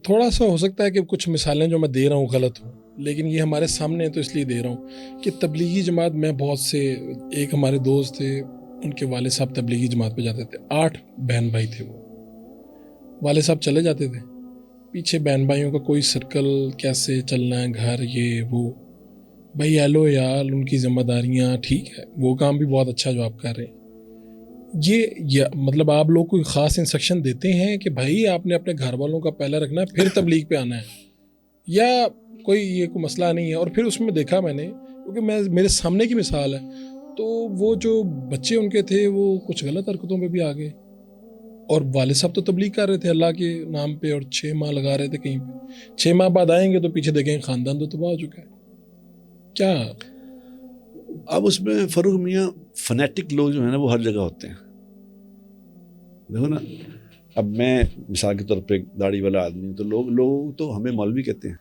تھوڑا سا ہو سکتا ہے کہ کچھ مثالیں جو میں دے رہا ہوں غلط ہوں، لیکن یہ ہمارے سامنے تو اس لیے دے رہا ہوں کہ تبلیغی جماعت میں بہت سے، ایک ہمارے دوست تھے، ان کے والد صاحب تبلیغی جماعت پہ جاتے تھے، 8 بہن بھائی تھے وہ، والد صاحب چلے جاتے تھے، پیچھے بہن بھائیوں کا کوئی سرکل، کیسے چلنا ہے گھر، یہ وہ، بھائی ایلو یار ان کی ذمہ داریاں، ٹھیک ہے وہ کام بھی بہت اچھا جو آپ کر رہے ہیں، یہ مطلب آپ لوگ کوئی خاص انسٹرکشن دیتے ہیں کہ بھائی آپ نے اپنے گھر والوں کا پہلے رکھنا ہے پھر تبلیغ پہ آنا ہے، یا کوئی یہ کوئی مسئلہ نہیں ہے؟ اور پھر اس میں دیکھا میں نے، کیونکہ میرے سامنے کی مثال ہے، تو وہ جو بچے ان کے تھے وہ کچھ غلط حرکتوں پہ بھی آ گئے، اور والد صاحب تو تبلیغ کر رہے تھے اللہ کے نام پہ، اور 6 ماہ لگا رہے تھے کہیں پہ، 6 ماہ بعد آئیں گے تو پیچھے دیکھیں خاندان تو تباہ ہو چکا ہے. کیا اب اس میں فاروق میاں فنیٹک لوگ جو ہیں نا وہ ہر جگہ ہوتے ہیں. دیکھو نا، اب میں مثال کے طور پہ داڑھی والا آدمی ہوں، تو لوگ تو ہمیں مولوی کہتے ہیں.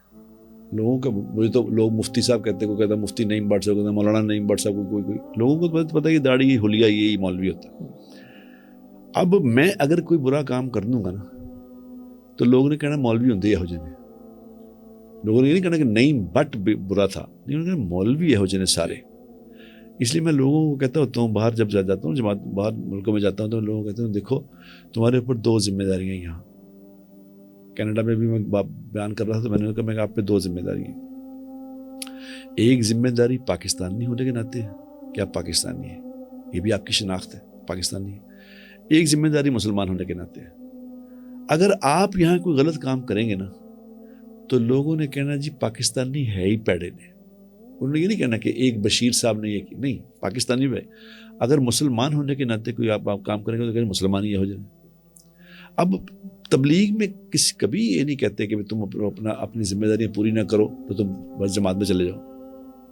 لوگوں کا مجھے تو لوگ مفتی صاحب کہتے ہیں، کوئی کہتا ہے مفتی نعیم بٹ صاحب، کوئی مولانا نعیم بٹ صاحب، کوئی لوگوں کو پتہ ہے کہ داڑھی حلیہ یہی مولوی ہوتا ہے. اب میں اگر کوئی برا کام کر دوں گا نا تو لوگوں نے کہنا مولوی ہوتے یہو جنے. لوگوں نے یہ نہیں کہنا کہ نعیم بٹ برا تھا، نہیں، انہوں نے مولوی یہو جنے سارے. اس لیے میں لوگوں کو کہتا ہوتا ہوں، باہر جب جاتا ہوں جماعت، باہر ملکوں میں جاتا ہوں، تو لوگوں کو کہتا ہوں دیکھو تمہارے اوپر 2 ذمہ داریاں ہیں. یہاں کینیڈا میں بھی میں بیان کر رہا تھا، تو میں نے کہا میں آپ پہ 2 ذمہ داری ہیں. ایک ذمہ داری پاکستانی ہونے کے ناطے ہے کہ آپ پاکستانی ہیں، یہ بھی آپ کی شناخت ہے پاکستانی ہے. ایک ذمہ داری مسلمان ہونے کے ناطے ہے. اگر آپ یہاں کوئی غلط کام کریں گے نا تو لوگوں نے کہنا جی پاکستانی ہے ہی پیڑے نے. انہوں نے یہ نہیں کہنا کہ ایک بشیر صاحب نے یہ کی، نہیں، پاکستانی بھائی اگر مسلمان ہونے کے ناطے کوئی آپ کام کریں گے تو کہیں مسلمان ہی ہو جائیں. اب تبلیغ میں کبھی یہ نہیں کہتے کہ تم اپنی ذمہ داریاں پوری نہ کرو تو تم بس جماعت میں چلے جاؤ،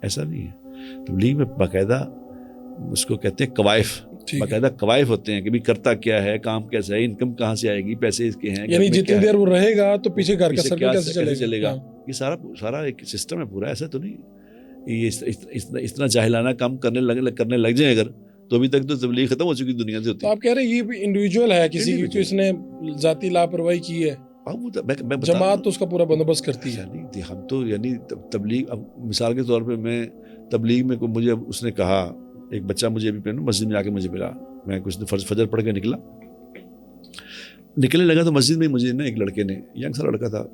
ایسا نہیں ہے. تبلیغ میں باقاعدہ اس کو کہتے ہیں قوائف، باقاعدہ قوائف ہوتے ہیں کہ بھی کرتا کیا ہے، کام کیسا ہے، انکم کہاں سے آئے گی، پیسے اس کے ہیں، یعنی جتنی دیر وہ رہے گا تو پیچھے گھر کا سرکل کیسے چلے گا. یہ سارا ایک سسٹم ہے پورا. ایسا تو نہیں یہ اتنا جاہلانہ کام کرنے لگ جائیں اگر، تو ابھی تک تو تبلیغ ختم ہو چکی دنیا سے ہوتی. تو آپ کہہ رہے ہیں یہ بھی انڈیویجول ہے، کسی کی اس نے ذاتی لاپرواہی کی ہے، جماعت تو اس کا پورا بندوبست کرتی ہے. ہم تو یعنی تبلیغ، مثال کے طور پہ میں تبلیغ میں مجھے اس نے کہا، ایک بچہ مجھے ابھی مسجد میں آ کے مجھے ملا، میں کچھ فجر پڑھ کے نکلنے لگا تو مسجد میں مجھے نا ایک لڑکے نے، ینگ سا لڑکا تھا،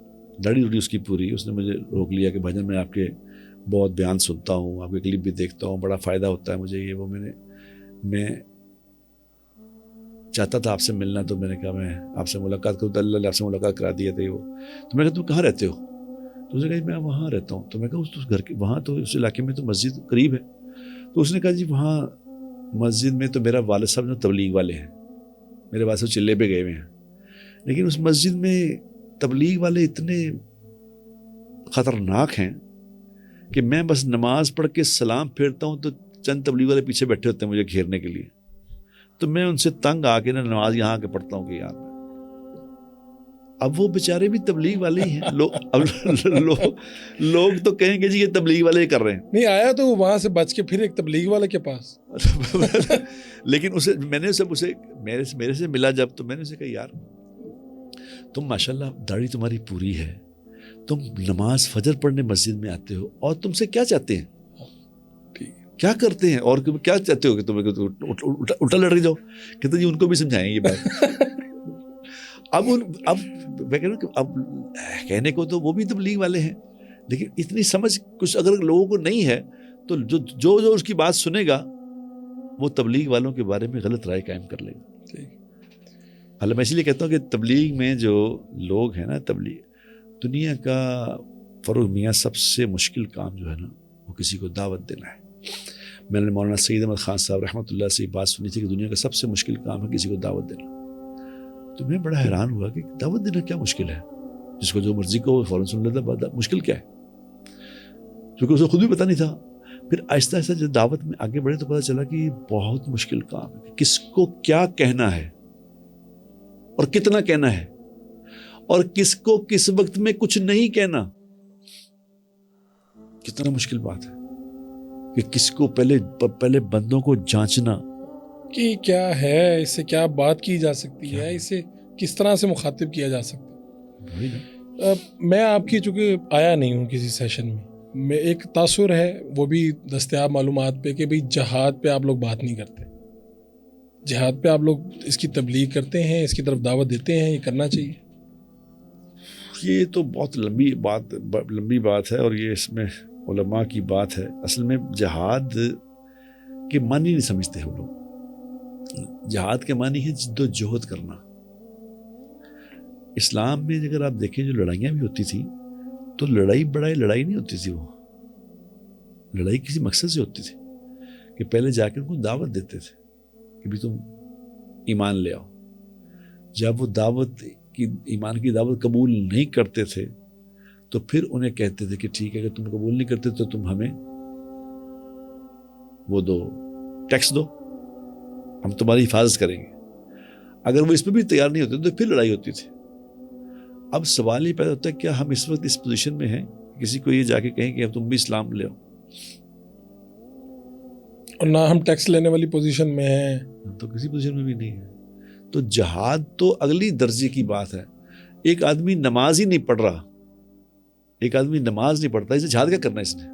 داڑھی روڑی اس کی پوری، اس نے مجھے روک لیا کہ بھائی جان میں آپ کے بہت بیان سنتا ہوں، آپ کے کلپ بھی دیکھتا ہوں، بڑا فائدہ ہوتا ہے مجھے یہ وہ. میں چاہتا تھا آپ سے ملنا، تو میں نے کہا میں آپ سے ملاقات کروں، تو اللہ نے آپ سے ملاقات کرا دی ہے وہ. تو میں نے کہا تم کہاں رہتے ہو؟ تو اس نے کہا میں وہاں رہتا ہوں. تو میں کہا اس گھر کے وہاں تو اس علاقے میں تو مسجد قریب ہے. تو اس نے کہا جی وہاں مسجد میں تو میرا والد صاحب جو تبلیغ والے ہیں، میرے والد صاحب چلے پہ گئے ہوئے ہیں، لیکن اس مسجد میں تبلیغ والے اتنے خطرناک ہیں کہ میں بس نماز پڑھ کے سلام پھیرتا ہوں تو چند تبلیغ والے پیچھے بیٹھے ہوتے ہیں مجھے گھیرنے کے لیے. تو میں ان سے تنگ آ کے نا نماز یہاں آ کے پڑھتا ہوں کہ یار اب وہ بیچارے بھی تبلیغ والے ہی ہیں. لوگ تو کہیں گے جی یہ تبلیغ والے ہی کر رہے ہیں. نہیں آیا تو وہاں سے بچ کے پھر ایک تبلیغ والے کے پاس لیکن میں نے اسے میرے سے ملا جب، تو میں نے اسے کہا یار تم ماشاءاللہ داڑھی تمہاری پوری ہے، تم نماز فجر پڑھنے مسجد میں آتے ہو، اور تم سے کیا چاہتے ہیں، کیا کرتے ہیں، اور کیا چاہتے ہو کہ تم الٹا لڑ جاؤ. کہتے جی ان کو بھی سمجھائیں یہ بات. اب میں کہہ رہا ہوں کہ اب کہنے کو تو وہ بھی تبلیغ والے ہیں، لیکن اتنی سمجھ کچھ اگر لوگوں کو نہیں ہے تو جو اس کی بات سنے گا وہ تبلیغ والوں کے بارے میں غلط رائے قائم کر لے گا. حالانکہ میں اس لیے کہتا ہوں کہ تبلیغ میں جو لوگ ہیں نا، تبلیغ دنیا کا فاروق میاں سب سے مشکل کام جو ہے نا وہ کسی کو دعوت دینا ہے. میں نے مولانا سید احمد خان صاحب رحمۃ اللہ سے بات سنی تھی کہ دنیا کا سب سے مشکل کام ہے کسی کو دعوت دینا. تو میں بڑا حیران ہوا کہ دعوت دینا کیا مشکل ہے، جس کو جو مرضی کو فوراً سن لیتا، مشکل کیا ہے، کیونکہ اسے خود بھی پتہ نہیں تھا. پھر آہستہ آہستہ جب دعوت میں آگے بڑھے تو پتہ چلا کہ یہ بہت مشکل کام ہے، کس کو کیا کہنا ہے اور کتنا کہنا ہے، اور کس کو کس وقت میں کچھ نہیں کہنا. کتنا مشکل بات ہے کہ کس کو پہلے بندوں کو جانچنا کہ کیا ہے، اس سے کیا بات کی جا سکتی ہے، اسے کس طرح سے مخاطب کیا جا سکتا ہے. میں آپ کی چونکہ آیا نہیں ہوں کسی سیشن میں ایک تاثر ہے وہ بھی دستیاب معلومات پہ کہ بھئی جہاد پہ آپ لوگ بات نہیں کرتے. جہاد پہ آپ لوگ اس کی تبلیغ کرتے ہیں, اس کی طرف دعوت دیتے ہیں, یہ کرنا چاہیے. یہ تو بہت لمبی بات ہے اور یہ اس میں علماء کی بات ہے. اصل میں جہاد کے معنی نہیں سمجھتے ہم لوگ. جہاد کے معنی ہے جد و جہد کرنا. اسلام میں اگر آپ دیکھیں جو لڑائیاں بھی ہوتی تھیں تو لڑائی نہیں ہوتی تھی. وہ لڑائی کسی مقصد سے ہوتی تھی کہ پہلے جا کے ان کو دعوت دیتے تھے کہ بھی تم ایمان لے آؤ. جب وہ ایمان کی دعوت قبول نہیں کرتے تھے تو پھر انہیں کہتے تھے کہ ٹھیک ہے اگر تم قبول نہیں کرتے تو تم ہمیں وہ دو, ٹیکس دو, ہم تمہاری حفاظت کریں گے. اگر وہ اس میں بھی تیار نہیں ہوتے تو پھر لڑائی ہوتی تھی. اب سوال یہ پیدا ہوتا ہے کیا ہم اس وقت اس پوزیشن میں ہیں کسی کو یہ جا کے کہیں کہ اب تم بھی اسلام لے آؤ؟ اور نہ ہم ٹیکس لینے والی پوزیشن میں ہیں, تو کسی پوزیشن میں بھی نہیں ہے. تو جہاد تو اگلی درجے کی بات ہے. ایک آدمی نماز ہی نہیں پڑھ رہا, ایک آدمی نماز نہیں پڑھتا, اسے جہاد کیا کرنا ہے؟ اس نے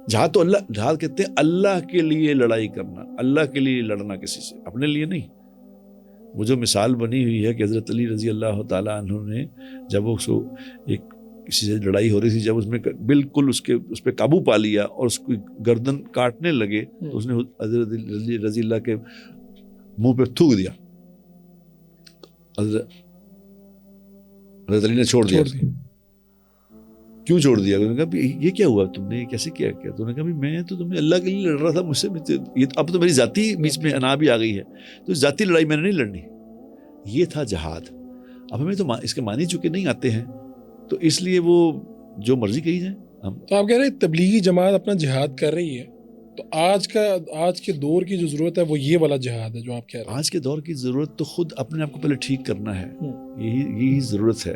جہاد کہتے ہیں اللہ کے لیے لڑائی کرنا, اللہ کے لیے لڑنا, کسی سے, اپنے لیے نہیں. وہ جو مثال بنی ہوئی ہے کہ حضرت علی رضی اللہ تعالیٰ عنہ نے جب وہ ایک کسی سے لڑائی ہو رہی تھی, جب اس میں بالکل اس پہ قابو پا لیا اور اس کی گردن کاٹنے لگے تو اس نے حضرت رضی اللہ کے منہ پہ تھوک دیا. حضرت علی نے چھوڑ دیا. کیوں چھوڑ دیا؟ انہوں نے کہا یہ کیا ہوا, تم نے کیسے کیا؟ تو انہوں نے کہا میں تو تمہیں اللہ کے لیے لڑ رہا تھا, مجھ سے یہ اب تو میری ذاتی بیچ میں انا بھی آ گئی ہے, تو ذاتی لڑائی میں نے نہیں لڑنی. یہ تھا جہاد. اب ہمیں تو اس کے معنی چونکہ نہیں آتے ہیں تو اس لیے وہ جو مرضی کہی جائیں. ہم تو آپ کہہ رہے ہیں تبلیغی جماعت اپنا جہاد کر رہی ہے, تو آج کے دور کی جو ضرورت ہے وہ یہ والا جہاد ہے جو آپ کہہ رہے ہیں. آج کے دور کی ضرورت تو خود اپنے آپ کو پہلے ٹھیک کرنا ہے, یہی ضرورت ہے.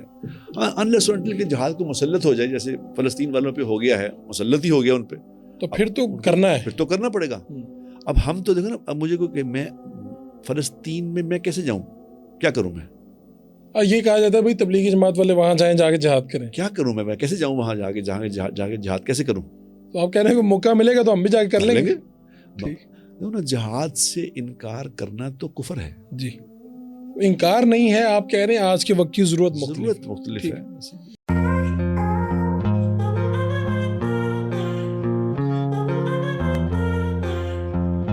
انلیس انٹل کہ جہاد کو مسلط ہو جائے, جیسے فلسطین والوں پہ ہو گیا ہے, مسلط ہی ہو گیا ان پہ, تو پھر تو کرنا ہے, پھر تو کرنا پڑے گا. اب ہم تو دیکھو نا, اب مجھے کہ میں فلسطین میں کیسے جاؤں, کیا کروں میں؟ یہ کہا جاتا ہے بھائی تبلیغی جماعت والے وہاں جائیں, جا کے جہاد کریں. کیا کروں میں کیسے جاؤں وہاں جا کے جہاد کیسے کروں؟ تو آپ کہہ رہے ہیں کہ موقع ملے گا تو ہم بھی جا کے کر لیں گے. نا جہاد سے انکار کرنا تو کفر ہے. جی, انکار نہیں ہے, آپ کہہ رہے ہیں آج کے وقت کی ضرورت مختلف ہے.